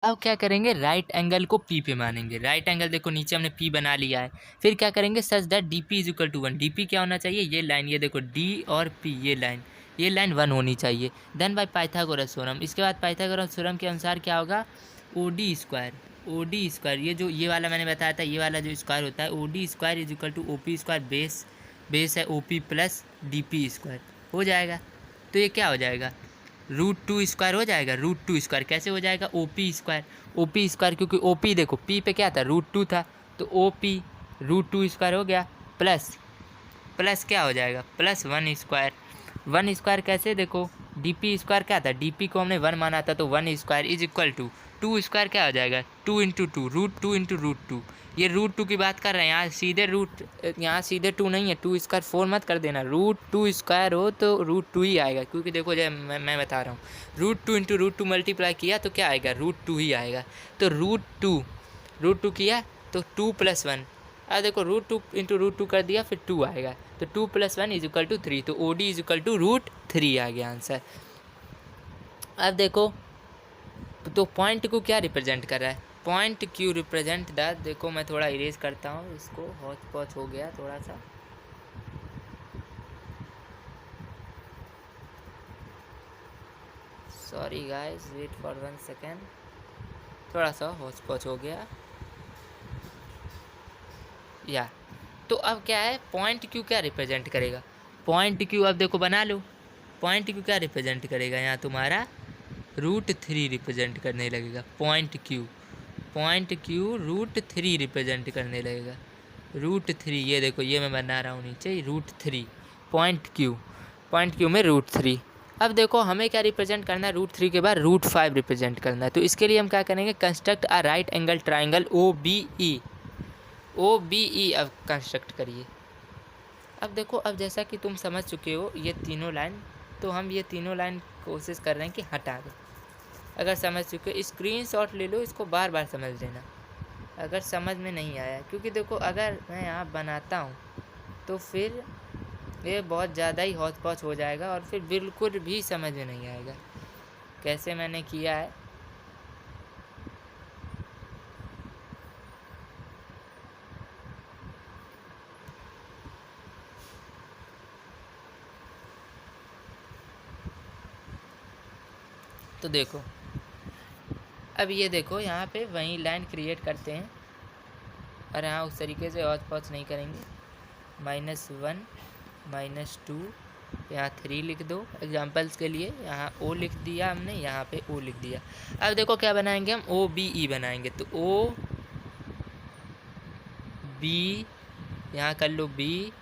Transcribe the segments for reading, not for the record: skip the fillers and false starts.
अब क्या करेंगे, राइट एंगल को पी पे मानेंगे। राइट एंगल देखो नीचे हमने पी बना लिया है। फिर क्या करेंगे, such that D P is equal to 1। D P क्या होना चाहिए, ये लाइन, ये देखो डी और पी, ये लाइन 1 होनी चाहिए। देन बाय पाइथागोरस थ्योरम, इसके बाद पाइथागोरस थ्योरम के अनुसार क्या होगा, ओ डी स्क्वायर, ये जो ये वाला मैंने बताया था, ये वाला जो स्क्वायर होता है, O D square is equal to O P square, base है O P plus D P square, हो जाएगा। तो ये क्या हो जाएगा, √2 स्क्वायर हो जाएगा। √2 स्क्वायर कैसे हो जाएगा, ओ पी स्क्वायर, क्योंकि ओ पी देखो पी पे क्या था, √2 था, तो ओ पी √2 स्क्वायर हो गया, प्लस क्या हो जाएगा, प्लस 1 स्क्वायर। 1 स्क्वायर कैसे, देखो डी पी स्क्वायर क्या था, डी पी को हमने 1 माना था, तो 1 square is equal to 2 square क्या हो जाएगा, 2 इंटू टू, √2 इंटू √2। ये √2 की बात कर रहे हैं, यहाँ सीधे 2 नहीं है, 2 स्क्वायर 4 मत कर देना, √2 स्क्वायर हो तो √2 ही आएगा, क्योंकि देखो जब मैं बता रहा हूँ, √2 इंटू √2 मल्टीप्लाई किया तो क्या आएगा, √2 ही आएगा। तो √2 किया तो 2 + 1, अब देखो √2 इंटू √2 कर दिया, फिर 2 आएगा, तो 2 + 1 इज इक्वल टू 3, तो O D is equal to √3 आ गया आंसर। अब देखो तो पॉइंट को क्या रिप्रेजेंट कर रहा है, पॉइंट क्यू रिप्रेजेंट द, देखो मैं थोड़ा इरेज करता हूँ इसको, हौच पौच हो गया थोड़ा सा, sorry guys, wait for 1 second, थोड़ा सा हौच पौच हो गया या। तो अब क्या है, पॉइंट क्यू क्या रिप्रेजेंट करेगा, पॉइंट क्यू अब देखो बना लो, पॉइंट क्यू क्या रिप्रेजेंट करेगा, यहाँ तुम्हारा √3 रिप्रेजेंट करने लगेगा, पॉइंट क्यू √3 रिप्रेजेंट करने लगेगा, √3, ये देखो ये मैं बना रहा हूँ नीचे √3, पॉइंट क्यू में √3। अब देखो हमें क्या रिप्रेजेंट करना है, √3 के बाद √5 रिप्रेजेंट करना है, तो इसके लिए हम क्या करेंगे, construct a right angle triangle O B E अब कंस्ट्रक्ट करिए। अब देखो, अब जैसा कि तुम समझ चुके हो ये तीनों लाइन, तो हम ये तीनों लाइन कोशिश कर रहे हैं कि हटा दें। अगर समझ चुके हो स्क्रीनशॉट ले लो, इसको बार बार समझ लेना अगर समझ में नहीं आया, क्योंकि देखो अगर मैं यहाँ बनाता हूँ तो फिर ये बहुत ज़्यादा ही हौच पौच हो जाएगा और फिर बिल्कुल भी समझ में नहीं आएगा कैसे मैंने किया है। तो देखो अब ये देखो यहाँ पे वही लाइन क्रिएट करते हैं और यहाँ उस तरीके से हौच पौच नहीं करेंगे। -1 -2 यहाँ 3 लिख दो एग्जांपल्स के लिए, यहाँ ओ लिख दिया हमने, यहाँ पे ओ लिख दिया। अब देखो क्या बनाएंगे हम, ओ बी ई बनाएंगे, तो ओ बी यहाँ कर लो बी,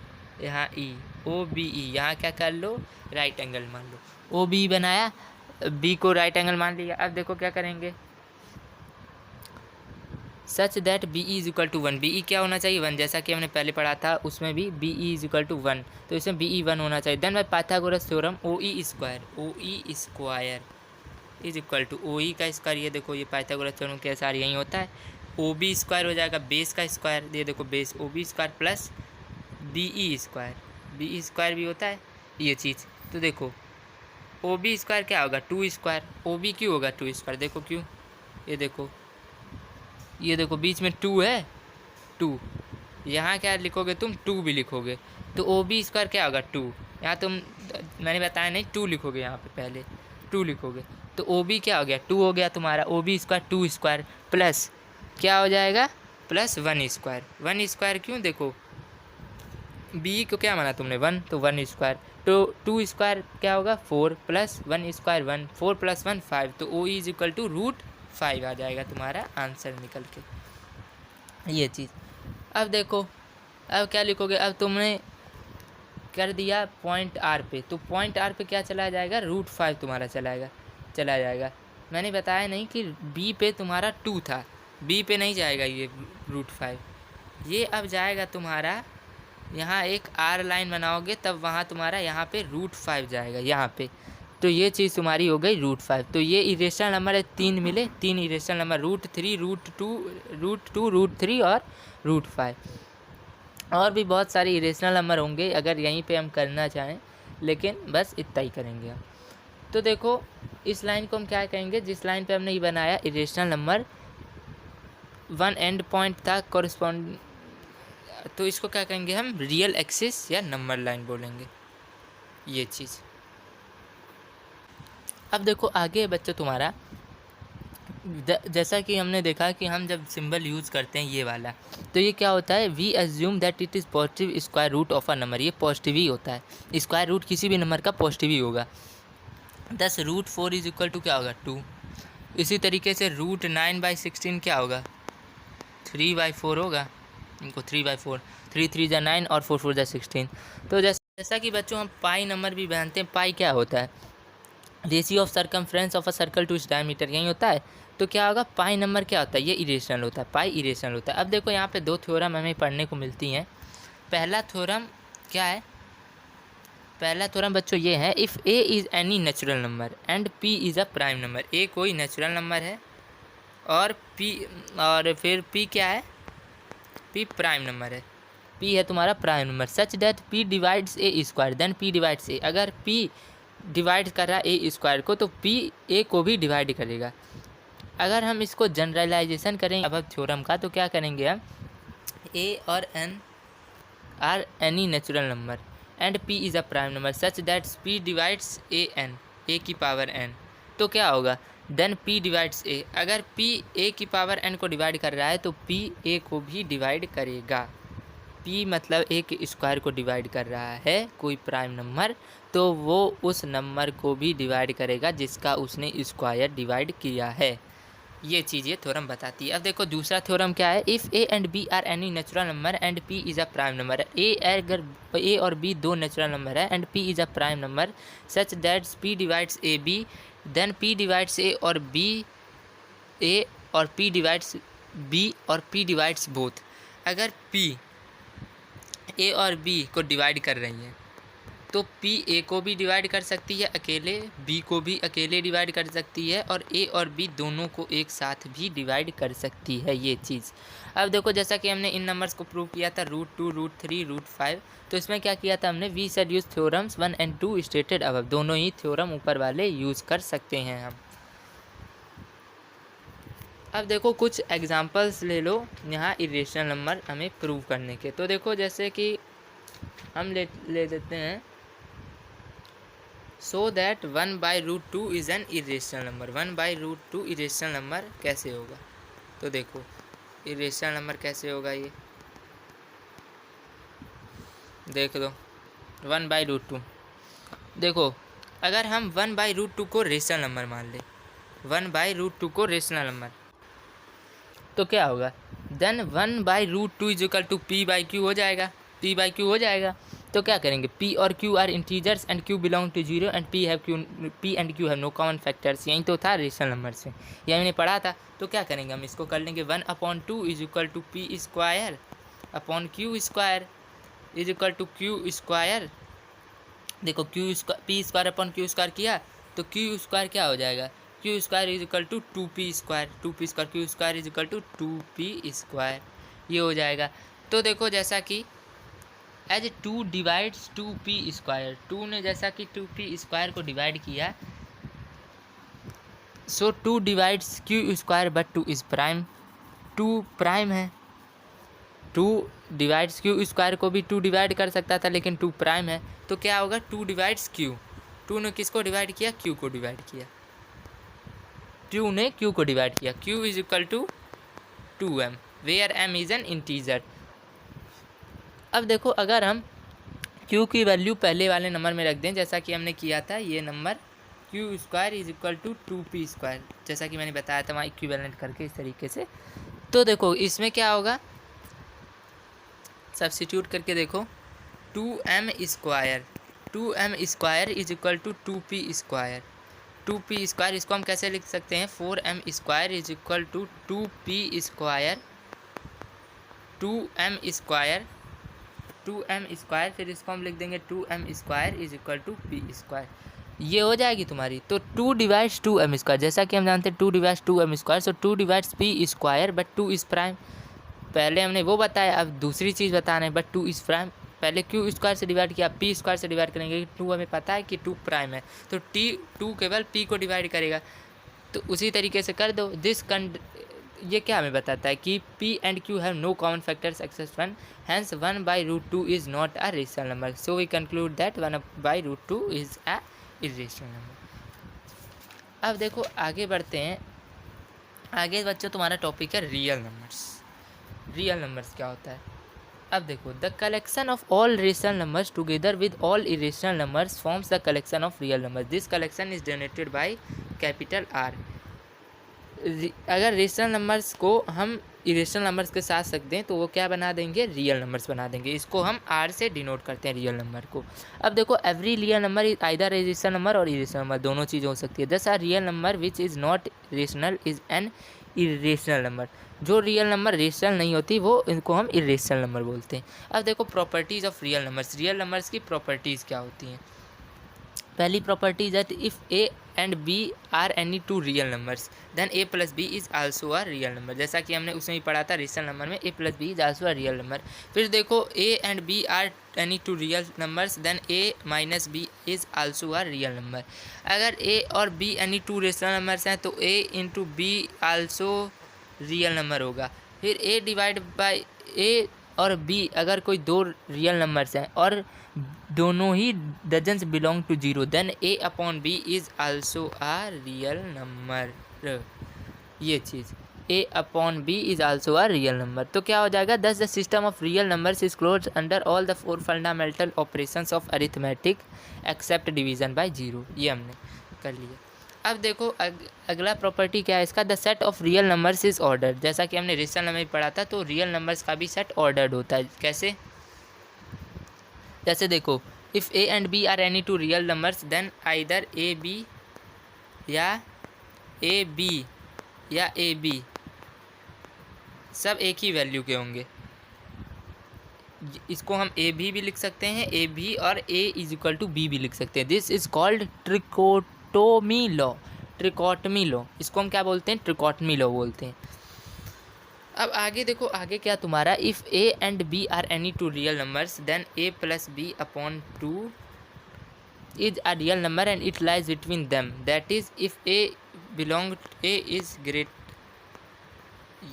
यहाँ ई, ओ बी ई यहाँ क्या कर लो, राइट एंगल मान लो, ओ बी बनाया, बी को राइट एंगल मान लिया। अब देखो क्या करेंगे, such that B E is equal to 1, B E क्या होना चाहिए 1, जैसा कि हमने पहले पढ़ा था उसमें भी B E is equal to 1, तो इसमें बी ई 1 होना चाहिए। Then by Pythagoras theorem O E square is equal to O E का स्क्वायर, ये देखो ये पाइथागोरस थ्योरम के अनुसार यही होता है, ओ बी स्क्वायर हो जाएगा बेस का स्क्वायर, ये देखो base O B square plus B E square भी होता है ये चीज़। तो देखो ओ बी स्क्वायर क्या होगा 2 स्क्वायर, ओ बी क्यों होगा 2 स्क्वायर, देखो क्यों, ये देखो बीच में 2 है, 2 यहाँ क्या लिखोगे तुम, 2 भी लिखोगे, तो ओ बी स्क्वायर क्या होगा 2, यहाँ तुम मैंने बताया नहीं 2 लिखोगे, यहाँ पे पहले 2 लिखोगे, तो ओ बी क्या हो गया 2 हो गया तुम्हारा, O B square 2 square plus क्या हो जाएगा प्लस 1 स्क्वायर, 1 स्क्वायर क्यों, देखो बी को क्या माना तुमने 1, तो 1 स्क्वायर, तो 2 स्क्वायर क्या होगा 4 प्लस 1 स्क्वायर 1, 4 + 1 5, तो ओ इज इक्वल टू √5 आ जाएगा तुम्हारा आंसर निकल के, ये चीज़। अब देखो अब क्या लिखोगे, अब तुमने कर दिया पॉइंट आर पे, तो पॉइंट आर पे क्या चला जाएगा √5 तुम्हारा चला जाएगा। मैंने बताया नहीं कि बी पे तुम्हारा 2 था, बी पे नहीं जाएगा ये √5, ये अब जाएगा तुम्हारा, यहाँ एक आर लाइन बनाओगे तब वहाँ तुम्हारा यहाँ पे √5 जाएगा यहाँ पे, तो ये चीज़ तुम्हारी हो गई √5। तो ये इरेशनल नंबर है 3 मिले, 3 इरेशनल नंबर √3 √2 √3 और √5, और भी बहुत सारे इरेशनल नंबर होंगे अगर यहीं पे हम करना चाहें, लेकिन बस इतना ही करेंगे हम। तो देखो इस लाइन को हम क्या कहेंगे, जिस लाइन पे हमने ये बनाया इरेशनल नंबर 1 एंड पॉइंट था कॉरस्पॉन्ड, तो इसको क्या कहेंगे हम, रियल एक्सिस या नंबर लाइन बोलेंगे ये चीज़। अब देखो आगे बच्चों तुम्हारा जैसा कि हमने देखा कि हम जब सिंबल यूज़ करते हैं ये वाला, तो ये क्या होता है, we assume that it is positive square root of a number, ये पॉजिटिव ही होता है, स्क्वायर रूट किसी भी नंबर का पॉजिटिव ही होगा। 10 रूट 4 इज इक्वल टू क्या होगा 2। इसी तरीके से रूट 9/16 क्या होगा 3/4 होगा, इनको 3/4, 3 3 जा 9 और 4 4 जा 16। तो जैसा कि बच्चों हम पाई नंबर भी जानते हैं, पाई क्या होता है, ratio of circumference of a circle to its diameter, यही होता है। तो क्या होगा, पाई नंबर क्या होता है, ये इरेशनल होता है, पाई इरेशनल होता है। अब देखो यहाँ पे 2 थ्योरम हमें पढ़ने को मिलती हैं। पहला थ्योरम क्या है, पहला थ्योरम बच्चों ये है, if a is any natural number and p is a prime number, a कोई नेचुरल नंबर है और पी, और फिर पी क्या है, पी प्राइम नंबर है, पी है तुम्हारा prime number, such that p divides a square, then p divides a, अगर पी डिवाइड कर रहा है ए स्क्वायर को तो पी ए को भी डिवाइड करेगा। अगर हम इसको जनरलाइजेशन करें अब थ्योरम का, तो क्या करेंगे हम, ए और n are any natural number and p is a prime number such that p divides a n, a की पावर एन, तो क्या होगा, देन पी डिवाइड्स ए, अगर पी ए की पावर एन को डिवाइड कर रहा है तो पी ए को भी डिवाइड करेगा। पी मतलब ए के स्क्वायर को डिवाइड कर रहा है कोई प्राइम नंबर, तो वो उस नंबर को भी डिवाइड करेगा जिसका उसने स्क्वायर डिवाइड किया है। ये चीज़ ये थ्योरम बताती है। अब देखो दूसरा थ्योरम क्या है, if A and B are any natural number and p is a prime number, a अगर ए और बी 2 नेचुरल नंबर है and p is a prime number such that p divides a B, then p divides a और b a और p divides b और p divides both. अगर p a और b को divide कर रही हैं तो पी ए को भी डिवाइड कर सकती है अकेले, बी को भी अकेले डिवाइड कर सकती है और ए और बी दोनों को एक साथ भी डिवाइड कर सकती है ये चीज़। अब देखो जैसा कि हमने इन नंबर्स को प्रूव किया था √2, √3, √5, तो इसमें क्या किया था हमने, we said use theorems 1 and 2 stated above, दोनों ही थ्योरम ऊपर वाले यूज़ कर सकते हैं हम। अब देखो कुछ एग्जांपल्स ले लो यहाँ इरेशनल नंबर हमें प्रूव करने के। तो देखो जैसे कि हम ले लेते हैं, so that 1/√2 is an irrational number. 1/√2 irrational number कैसे होगा, तो देखो इरेशनल नंबर कैसे होगा, ये देख दो 1/√2। देखो अगर हम 1/√2 को रेशनल नंबर मान ले, 1/√2 को रेशनल नंबर, तो क्या होगा, then 1/√2 is equal to p/q हो जाएगा, p/q हो जाएगा। तो क्या करेंगे, p और q are integers and q belong to 0 and p and q have no common factors, यही तो था रेशनल नंबर से, ये हमने पढ़ा था। तो क्या करेंगे हम इसको कर लेंगे 1/2 is equal to p square upon q square is equal to q square. देखो q square p square upon q square किया तो q स्क्वायर क्या हो जाएगा, q square is equal to 2p square, 2p square q square is equal to 2p square, ये हो जाएगा। तो देखो जैसा कि एज 2 डिवाइड्स 2p स्क्वायर, 2 ने जैसा कि 2p स्क्वायर को डिवाइड किया, सो 2 divides q square but 2 is prime, 2 prime है, 2 डिवाइड्स q स्क्वायर को भी 2 डिवाइड कर सकता था लेकिन 2 प्राइम है, तो क्या होगा 2 डिवाइड्स q, 2 ने किसको डिवाइड किया, q को डिवाइड किया, 2 ने q को डिवाइड किया, q is equal to 2m where m is an integer. अब देखो अगर हम q की वैल्यू पहले वाले नंबर में रख दें जैसा कि हमने किया था, ये number q square is equal to 2p square, जैसा कि मैंने बताया था वहाँ इक्विवेलेंट करके इस तरीके से, तो देखो इसमें क्या होगा, सब्स्टिट्यूट करके देखो 2m square, 2m square is equal to 2p square, 2p square इसको हम कैसे लिख सकते हैं, 4m square is equal to 2p square, 2m square, 2m square, फिर इसको हम लिख देंगे 2m square is equal to p square, ये हो जाएगी तुम्हारी। तो 2 डिवाइड्स 2m स्क्वायर, जैसा कि हम जानते हैं 2 divides 2m square, so 2 divides p square but 2 is prime, पहले हमने वो बताया अब दूसरी चीज़ बता रहे हैं, बट 2 इज प्राइम, पहले क्यू स्क्वायर से डिवाइड किया, पी स्क्वायर से डिवाइड करेंगे, 2 हमें पता है कि 2 प्राइम है, तो टू केवल पी को डिवाइड करेगा। तो उसी तरीके से कर दो। ये क्या हमें बताता है कि P and Q have no common factors except 1, hence 1/√2 is not a rational number. So we conclude that 1/√2 is a irrational number. अब देखो आगे बढ़ते हैं। आगे बच्चों तुम्हारा टॉपिक है रियल नंबर्स। रियल नंबर्स क्या होता है? अब देखो, the collection of all rational numbers together with all irrational numbers forms the collection of real numbers. This collection is denoted by capital R। अगर रेशनल नंबर्स को हम irrational numbers के साथ रख दें तो वो क्या बना देंगे? रियल नंबर्स बना देंगे। इसको हम R से डिनोट करते हैं रियल नंबर को। अब देखो, every real number is either rational number और इरेशनल नंबर, दोनों चीज़ हो सकती है। This are real number which is not rational is an irrational number. जो रियल नंबर रेशनल नहीं होती वो इनको हम इरेशनल नंबर बोलते हैं। अब देखो, properties of real numbers. Real numbers की प्रॉपर्टीज़ क्या होती हैं? पहली property that if A and B are any two real numbers then A plus B is also a real number. जैसा कि हमने उसमें ही पढ़ा था रेशनल नंबर में, a plus B is also a real number. फिर देखो, a and B are any two real numbers then a minus b is also a real number. अगर ए और b any two rational numbers हैं तो a into b also real number होगा। फिर ए divide by ए और B अगर कोई दो रियल नंबर्स हैं और दोनों ही doesn't belong to zero then a upon b is also a real number. ये चीज़ a upon b is also a real number. तो क्या हो जाएगा? Thus the system of real numbers is close under all the 4 fundamental operations of arithmetic except division by zero. ये हमने कर लिया। अब देखो अगला प्रॉपर्टी क्या है इसका? The set of real numbers is order. जैसा कि हमने रेशनल नंबर पढ़ा था तो रियल नंबर्स का भी सेट ऑर्डर्ड होता है। कैसे? जैसे देखो, if A and B are any two real numbers then either A B या ए बी या ए बी सब एक ही वैल्यू के होंगे। इसको हम ए भी लिख सकते हैं, ए भी, और a is equal to b भी लिख सकते हैं। This is called trichotomy law. Trichotomy law, इसको हम क्या बोलते हैं? ट्रिकोटमी लॉ बोलते हैं। अब आगे देखो, आगे क्या तुम्हारा? If A and B are any two real numbers then A plus B upon two is a real number and it lies between them. That is if A belong A is great,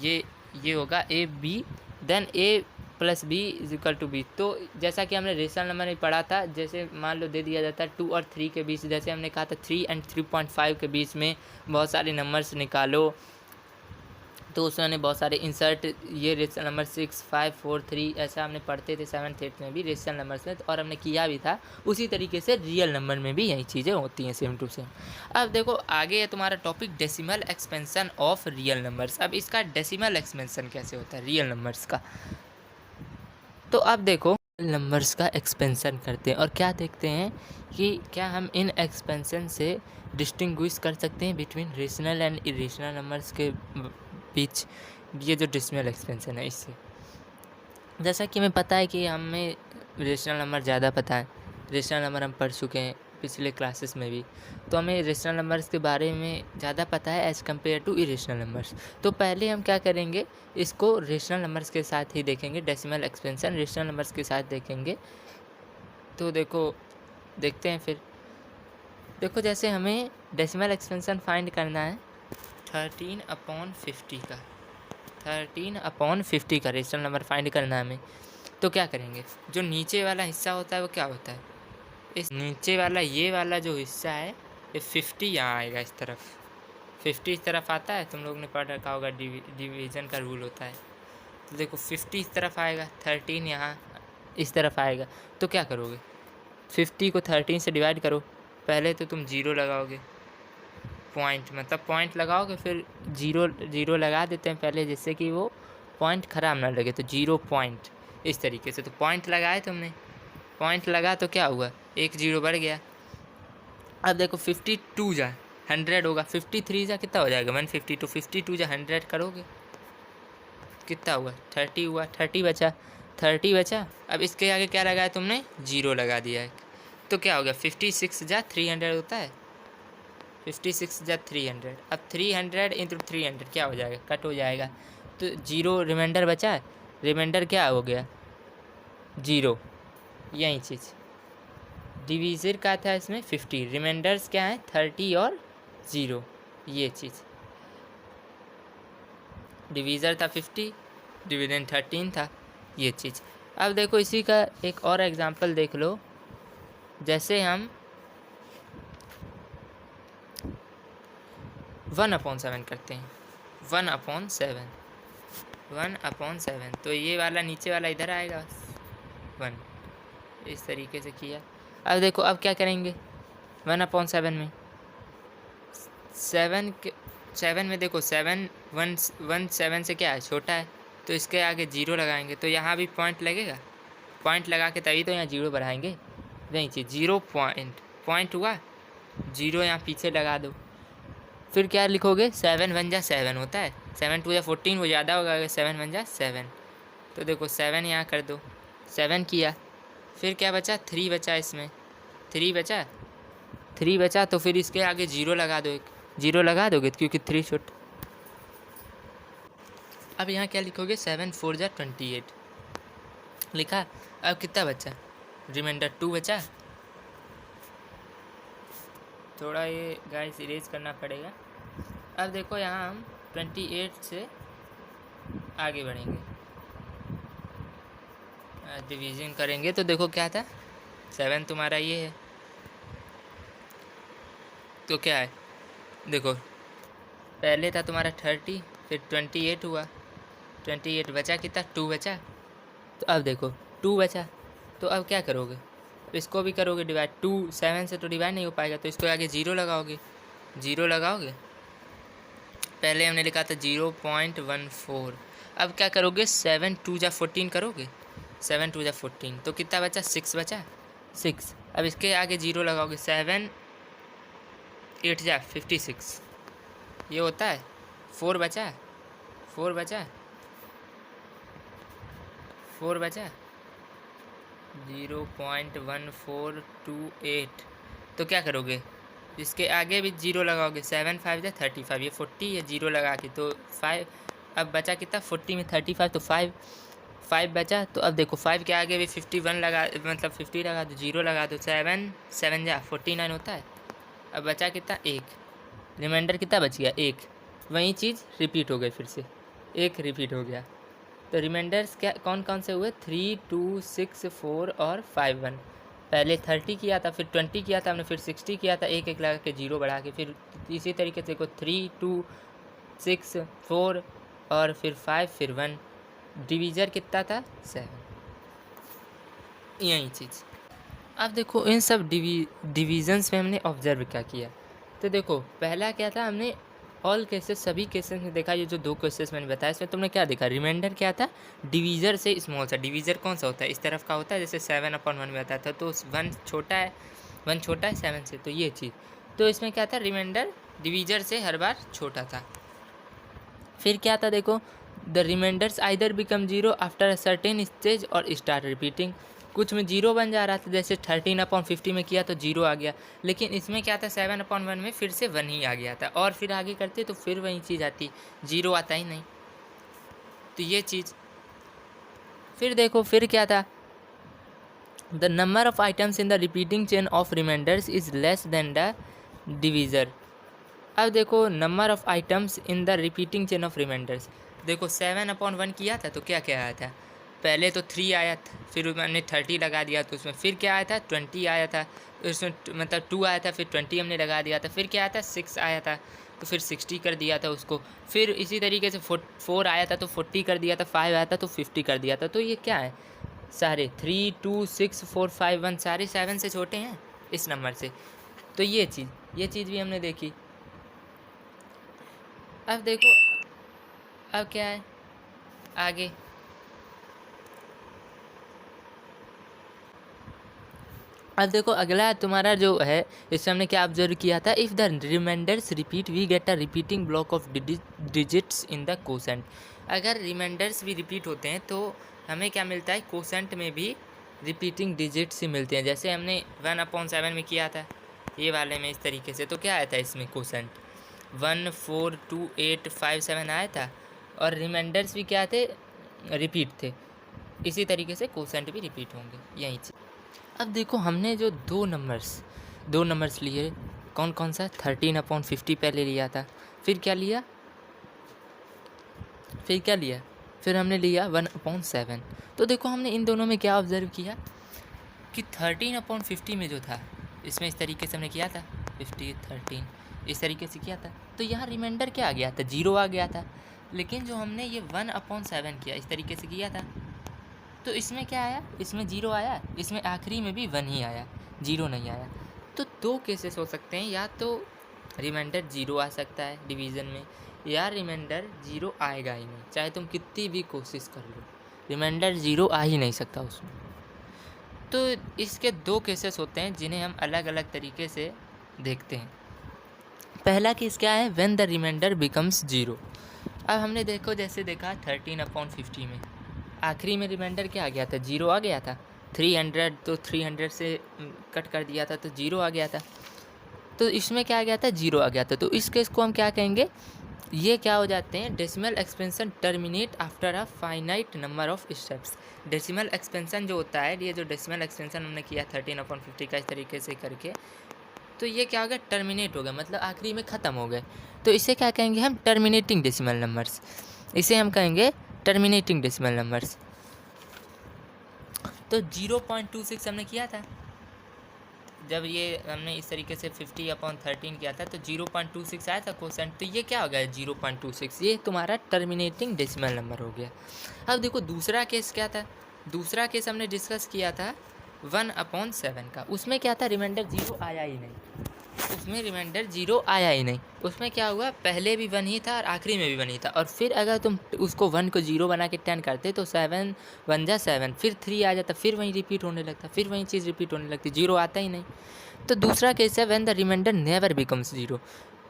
ये होगा A B then A plus B is equal to B. तो जैसा कि हमने rational number में पढ़ा था, जैसे मान लो दे दिया जाता है 2 और 3 के बीच, जैसे हमने कहा था 3 and 3.5 के बीच में बहुत सारे नंबर्स निकालो, तो उसमें बहुत सारे इंसर्ट, ये रेशनल नंबर 6, 5, 4, 3 ऐसा हमने पढ़ते थे 7th 8th में भी रेशनल नंबर्स में, और हमने किया भी था। उसी तरीके से रियल नंबर में भी यही चीज़ें होती हैं, सेम टू सेम। अब देखो आगे है तुम्हारा topic decimal expansion of real numbers. अब इसका डेसिमल एक्सपेंशन कैसे होता है रियल नंबर्स का? तो अब देखो, नंबर्स का एक्सपेंशन करते हैं और क्या देखते हैं कि क्या हम इन एक्सपेंशन से डिस्टिंग्विश कर सकते हैं between rational and irrational numbers के बीच। ये जो डेसिमल एक्सपेंशन है इससे, जैसा कि हमें पता है कि हमें रेशनल नंबर ज़्यादा पता है, रेशनल नंबर हम पढ़ चुके हैं पिछले क्लासेस में भी, तो हमें रेशनल नंबर्स के बारे में ज़्यादा पता है as compare to irrational numbers. तो पहले हम क्या करेंगे, इसको रेशनल नंबर्स के साथ ही देखेंगे, डेसिमल एक्सपेंशन रेशनल नंबर्स के साथ देखेंगे। तो देखो देखते हैं फिर। देखो जैसे हमें डेसिमल एक्सपेंशन फाइंड करना है 13/50 का, 13/50 का रेशनल नंबर फाइंड करना है हमें। तो क्या करेंगे, जो नीचे वाला हिस्सा होता है वो क्या होता है? इस नीचे वाला ये वाला जो हिस्सा है ये 50 यहाँ आएगा, इस तरफ 50 इस तरफ आता है, तुम लोग ने पढ़ रखा होगा, डिवीज़न का रूल होता है। तो देखो 50 इस तरफ आएगा, 13 यहाँ इस तरफ आएगा। तो क्या करोगे, 50 को 13 से डिवाइड करो। पहले तो तुम जीरो लगाओगे, पॉइंट मतलब पॉइंट लगाओगे, फिर जीरो लगा देते हैं पहले, जिससे कि वो पॉइंट ख़राब ना लगे। तो 0 पॉइंट इस तरीके से, तो पॉइंट लगाए तुमने, पॉइंट लगा तो क्या हुआ, एक जीरो बढ़ गया। अब देखो 52 जा 100 होगा, 53 जा कितना हो जाएगा 150, तो 52 जा 100 करोगे कितना हुआ 30 हुआ, 30 बचा। अब इसके आगे क्या लगाया तुमने, जीरो लगा दिया है, तो क्या हो गया 56 जा 300 होता है, 56 जा 300। अब 300 इंटू 300 क्या हो जाएगा, कट हो जाएगा, तो जीरो रिमाइंडर बचा है, रिमाइंडर क्या हो गया जीरो। यही चीज़ डिवीज़र का था इसमें 50, रिमाइंडर्स क्या है 30 और 0, ये चीज़ डिवीज़र था 50, डिविडेंड 13 था, ये चीज़। अब देखो इसी का एक और एग्जांपल देख लो, जैसे हम 1/7 करते हैं, 1/7 तो ये वाला नीचे वाला इधर आएगा 1, इस तरीके से किया। अब देखो अब क्या करेंगे 1/7 में 7 में देखो 7 से क्या है छोटा है, तो इसके आगे 0 लगाएंगे, तो यहाँ भी पॉइंट लगेगा, पॉइंट लगा के तभी तो यहाँ 0 बढ़ाएंगे, नहीं चाहिए 0 पॉइंट हुआ 0 यहाँ पीछे लगा दो। फिर क्या लिखोगे 7 1 जा 7 होता है, 7 2 जा 14 वो ज़्यादा होगा, 7 1 जा 7, तो देखो 7 यहाँ कर दो, 7 किया, फिर क्या बचा 3 बचा, इसमें 3 बचा तो फिर इसके आगे 0 लगा दो, एक 0 लगा दोगे क्योंकि 3 छोटा। अब यहाँ क्या लिखोगे 7 4 जा 28 लिखा। अब कितना बचा रिमाइंडर 2 बचा, थोड़ा ये गाइस इरेज करना पड़ेगा। अब देखो यहाँ हम 28 से आगे बढ़ेंगे, डिवीज़न करेंगे, तो देखो क्या था 7 तुम्हारा ये है, तो क्या है देखो पहले था तुम्हारा 30, फिर 28 हुआ, 28 बचा कितना 2 बचा, तो अब देखो 2 बचा, तो अब क्या करोगे इसको भी करोगे डिवाइड, 2 7 से तो डिवाइड नहीं हो पाएगा, तो इसको आगे 0 लगाओगे, 0 लगाओगे, पहले हमने लिखा था 0.14, अब क्या करोगे 7 2 जा 14 करोगे, 7 2 जा 14 तो कितना बचा 6 बचा 6, अब इसके आगे 0 लगाओगे, 7 8 जा 56 ये होता है, 4 बचा 4 बचा 0.1428, तो क्या करोगे इसके आगे भी 0 लगाओगे, 7 5 जा 35 ये 40 ये 0 लगा के, तो 5, अब बचा कितना 40 में 35 तो 5 बचा, तो अब देखो 5 के आगे भी 51 लगा, मतलब 50 लगा दो, 0 लगा दो, 7 7 जा 49 होता है, अब बचा कितना 1, रिमाइंडर कितना बच गया 1, वही चीज़ रिपीट हो गई, फिर से 1 रिपीट हो गया। तो रिमाइंडर्स क्या कौन कौन से हुए 3 2 6 4 और 5 1, पहले 30 किया था, फिर 20 किया था हमने, फिर 60 किया था, एक लगा के 0 बढ़ा के, फिर इसी तरीके से देखो 3 2 6 4 और फिर 5 फिर 1, डिवीज़र कितना था 7, यही चीज़। अब देखो इन सब डिवीजन्स में हमने ऑब्जर्व क्या किया, तो देखो पहला क्या था हमने ऑल केसेस सभी केसेस में देखा, ये जो 2 केसेस मैंने बताया इसमें तुमने क्या देखा रिमाइंडर क्या था डिवीज़र से स्मॉल सा, डिवीज़र कौन सा होता है इस तरफ का होता है, जैसे 7/1 में आता था, तो 1 छोटा है 7 से, तो ये चीज़, तो इसमें क्या था रिमाइंडर डिवीज़र से हर बार छोटा था। फिर क्या था देखो the remainders either become 0 after a certain stage और स्टार्ट रिपीटिंग, कुछ में 0 बन जा रहा था, जैसे 13/50 में किया तो 0 आ गया, लेकिन इसमें क्या था 7/1 में फिर से 1 ही आ गया था, और फिर आगे करते तो फिर वही चीज़ आती, 0 आता ही नहीं, तो ये चीज़। फिर देखो फिर क्या था the number of items in the repeating chain of remainders is less than the divisor. अब देखो number of items in the repeating chain of remainders, देखो 7/1 किया था तो क्या क्या आया था, पहले तो 3 आया था, फिर मैंने 30 लगा दिया, तो उसमें फिर क्या आया था 20 आया था, उसमें मतलब 2 आया था, फिर 20 हमने लगा दिया था, फिर क्या आया था 6 आया था, तो फिर 60 कर दिया था उसको, फिर इसी तरीके से 4 आया था तो 40 कर दिया था, 5 आया था तो 50 कर दिया था, तो ये क्या है सारे 3 2 6 4 5 1 सारे 7 से छोटे हैं इस नंबर से, तो ये चीज़ भी हमने देखी। अब देखो अब क्या है आगे, अब देखो अगला तुम्हारा जो है इससे हमने क्या ऑब्जर्व किया था, if the remainders repeat we get a repeating block of digits in the quotient, अगर रिमाइंडर्स भी रिपीट होते हैं तो हमें क्या मिलता है कोसेंट में भी रिपीटिंग डिजिट्स ही मिलते हैं, जैसे हमने 1/7 में किया था ये वाले में इस तरीके से, तो क्या आया था इसमें कोसेंट 1 4 2 8 5 7 आया था, और रिमाइंडर्स भी क्या थे रिपीट थे, इसी तरीके से कोसेंट भी रिपीट होंगे, यही चीज़। अब देखो हमने जो दो नंबर्स लिए, कौन कौन सा, 13/50 पहले लिया था, फिर क्या लिया, फिर हमने लिया 1/7। तो देखो हमने इन दोनों में क्या ऑब्ज़र्व किया कि 13/50 में जो था, इसमें इस तरीके से हमने किया था, 13 इस तरीके से किया था, तो यहाँ रिमाइंडर क्या आ गया था, 0 आ गया था। लेकिन जो हमने ये 1/7 किया, इस तरीके से किया था, तो इसमें क्या आया, इसमें 0 आया, इसमें आखिरी में भी 1 ही आया, 0 नहीं आया। तो दो केसेस हो सकते हैं, या तो रिमाइंडर 0 आ सकता है डिवीज़न में, या रिमाइंडर 0 आएगा ही नहीं, चाहे तुम कितनी भी कोशिश कर लो, रिमाइंडर 0 आ ही नहीं सकता उसमें। तो इसके दो केसेस होते हैं जिन्हें हम अलग अलग तरीके से देखते हैं। पहला केस क्या है, व्हेन द रिमाइंडर बिकम्स 0। अब हमने देखो जैसे देखा 13/50 में आखिरी में रिमाइंडर क्या आ गया था, 0 आ गया था, 300 तो 300 से कट कर दिया था तो 0 आ गया था। तो इसमें क्या आ गया था, 0 आ गया था। तो इस केस को हम क्या कहेंगे, ये क्या हो जाते हैं, decimal expansion terminate after a finite number of steps. Decimal expansion जो होता है, ये जो डेसिमल एक्सपेंशन हमने किया 13/50 का इस तरीके से करके, तो ये क्या हो गया, टर्मिनेट हो गया, मतलब आखिरी में ख़त्म हो गए। तो इसे क्या कहेंगे हम, टर्मिनेटिंग डेसिमल नंबर्स, इसे हम कहेंगे टर्मिनेटिंग डेसिमल नंबर्स। तो 0.26 हमने किया था, जब ये हमने इस तरीके से 50/13 किया था तो 0.26 आया था क्वोशेंट। तो ये क्या हो गया, 0.26, ये तुम्हारा टर्मिनेटिंग डेसिमल नंबर हो गया। अब देखो दूसरा केस क्या था, दूसरा केस हमने डिस्कस किया था 1/7 का, उसमें क्या था, रिमाइंडर 0 आया ही नहीं, उसमें रिमाइंडर 0 आया ही नहीं। उसमें क्या हुआ, पहले भी 1 ही था और आखिरी में भी 1 ही था, और फिर अगर तुम उसको 1 को 0 बना के 10 करते तो 7 1 जा 7, फिर 3 आ जाता, फिर वहीं रिपीट होने लगता, फिर वही चीज़ रिपीट होने लगती, 0 आता ही नहीं। तो दूसरा केस है when the remainder never becomes 0,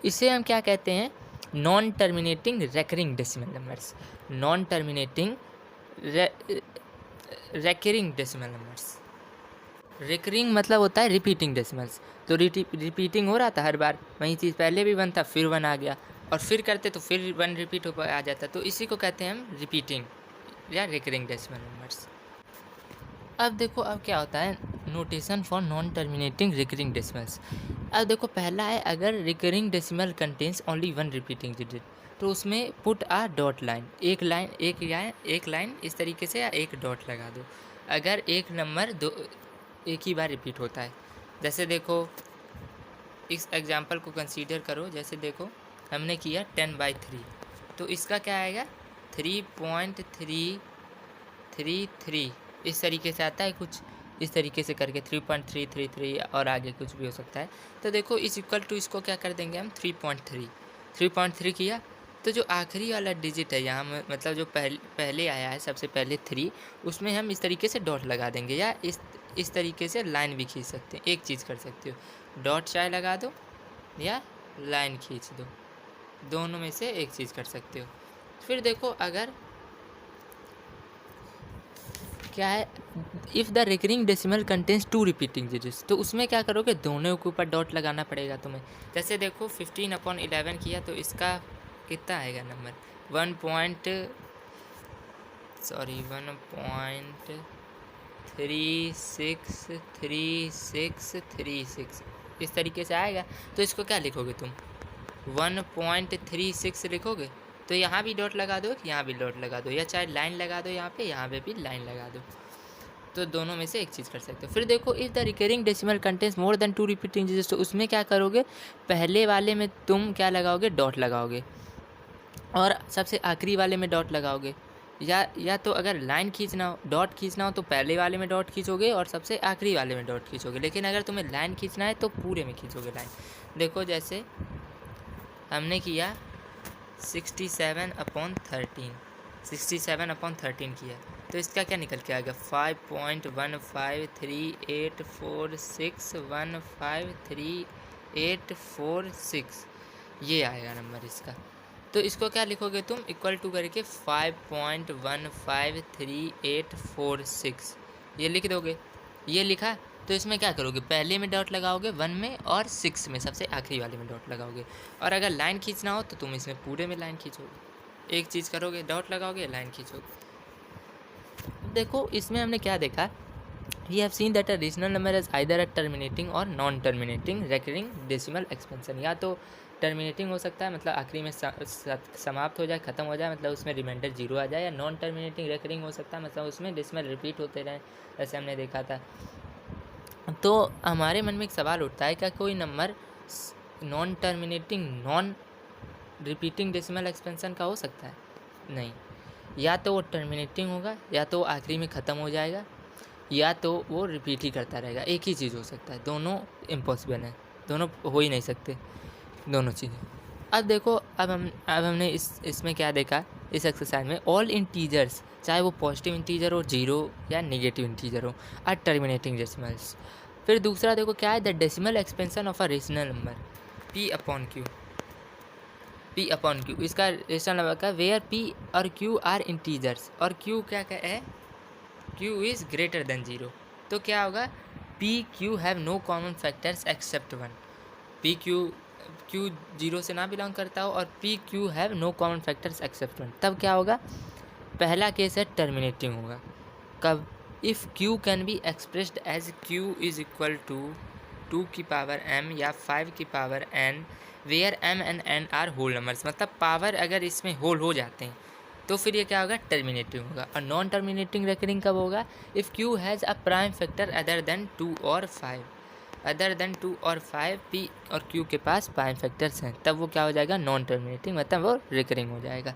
इसे हम क्या कहते हैं, non terminating recurring decimal numbers, non terminating recurring decimal numbers. Recurring मतलब होता है रिपीटिंग डेसिमल्स, तो रिपीटिंग हो रहा था हर बार, वही चीज़ पहले भी 1 था फिर 1 आ गया, और फिर करते तो फिर 1 रिपीट हो आ जाता, तो इसी को कहते हैं हम रिपीटिंग या रिकरिंग डेसिमल नंबर्स। अब देखो अब क्या होता है, notation for non terminating recurring decimals. अब देखो पहला है, अगर recurring decimal contains only 1 repeating digit, तो उसमें पुट आ डॉट लाइन, एक लाइन इस तरीके से, या एक डॉट लगा दो अगर एक नंबर एक ही बार रिपीट होता है। जैसे देखो इस एग्जांपल को कंसीडर करो, जैसे देखो हमने किया 10/3, तो इसका क्या आएगा 3.333, इस तरीके से आता है कुछ, इस तरीके से करके 3.333 और आगे कुछ भी हो सकता है। तो देखो इस इक्वल टू इसको क्या कर देंगे हम 3.3 किया, तो जो आखिरी वाला डिजिट है यहाँ मतलब जो पहले आया है सबसे पहले 3, उसमें हम इस तरीके से डॉट लगा देंगे, या इस तरीके से लाइन भी खींच सकते हैं, एक चीज़ कर सकते हो, डॉट चाहे लगा दो या लाइन खींच दो, दोनों में से एक चीज़ कर सकते हो। फिर देखो अगर क्या है, if the recurring decimal contains 2 repeating digits, तो उसमें क्या करोगे, दोनों के ऊपर डॉट लगाना पड़ेगा तुम्हें। जैसे देखो 15/11 किया, तो इसका कितना आएगा नंबर 1.363636 इस तरीके से आएगा। तो इसको क्या लिखोगे तुम 1.36 लिखोगे, तो यहाँ भी डॉट लगा दो, यहाँ भी डॉट लगा दो, या चाहे लाइन लगा दो यहाँ पे भी लाइन लगा दो, तो दोनों में से एक चीज़ कर सकते हो। फिर देखो if the recurring decimal contains more than 2 repeating digits, तो उसमें क्या करोगे, पहले वाले में तुम क्या लगाओगे, डॉट लगाओगे, और सबसे आखिरी वाले में डॉट लगाओगे, या तो अगर लाइन खींचना हो, डॉट खींचना हो, तो पहले वाले में डॉट खींचोगे और सबसे आखिरी वाले में डॉट खींचोगे। लेकिन अगर तुम्हें लाइन खींचना है तो पूरे में खींचोगे लाइन। देखो जैसे हमने किया 67/13 किया, तो इसका क्या निकल के आएगा 5.153846153846, ये आएगा नंबर इसका। तो इसको क्या लिखोगे तुम, इक्वल टू करके 5.153846 ये लिख दोगे। ये लिखा, तो इसमें क्या करोगे, पहले में डॉट लगाओगे 1 में, और 6 में सबसे आखिरी वाले में डॉट लगाओगे, और अगर लाइन खींचना हो तो तुम इसमें पूरे में लाइन खींचोगे, एक चीज़ करोगे, डॉट लगाओगे, लाइन खींचोगे। देखो इसमें हमने क्या देखा, We have seen that a rational number is either a terminating और non terminating recurring decimal expansion। या तो टर्मिनेटिंग हो सकता है, मतलब आखिरी में समाप्त हो जाए, ख़त्म हो जाए, मतलब उसमें रिमाइंडर 0 आ जाए, या नॉन टर्मिनेटिंग रेकरिंग हो सकता है, मतलब उसमें डेसिमल रिपीट होते रहें, जैसे हमने देखा था। तो हमारे मन में एक सवाल उठता है, क्या कोई number non terminating non repeating decimal expansion का हो सकता है? नहीं, या तो वो टर्मिनेटिंग होगा, या तो आखिरी में ख़त्म हो जाएगा, या तो वो रिपीट ही करता रहेगा। एक ही चीज़ हो सकता है, दोनों इम्पॉसिबल हैं, दोनों हो ही नहीं सकते दोनों चीज़ें। अब देखो, अब हमने इसमें क्या देखा, इस एक्सरसाइज में ऑल इंटीजर्स, चाहे वो पॉजिटिव इंटीजर हो, 0 या नेगेटिव इंटीजर हो, आर टर्मिनेटिंग डेसिमल्स। फिर दूसरा देखो क्या है, the decimal expansion of a rational number p upon Q, इसका रेशनल नंबर का वेयर p और q आर इंटीजर्स, और q क्या है, q इज़ ग्रेटर देन 0। तो क्या होगा, p q have no common factors except 1। Q 0 से ना बिलोंग करता हो, और p q have no common factors except 1, तब क्या होगा, पहला केस है टर्मिनेटिंग होगा। कब, if q can be expressed as q is equal to 2 की पावर m या 5 की power n, where m and n are whole numbers, मतलब पावर अगर इसमें होल हो जाते हैं तो फिर ये क्या होगा, टर्मिनेटिंग होगा। और नॉन टर्मिनेटिंग रेकरिंग कब होगा, if q has a prime factor other than 2 और 5, अदर देन 2 और 5, p और q के पास प्राइम फैक्टर्स हैं, तब वो क्या हो जाएगा, नॉन टर्मिनेटिंग, मतलब वो रिकरिंग हो जाएगा।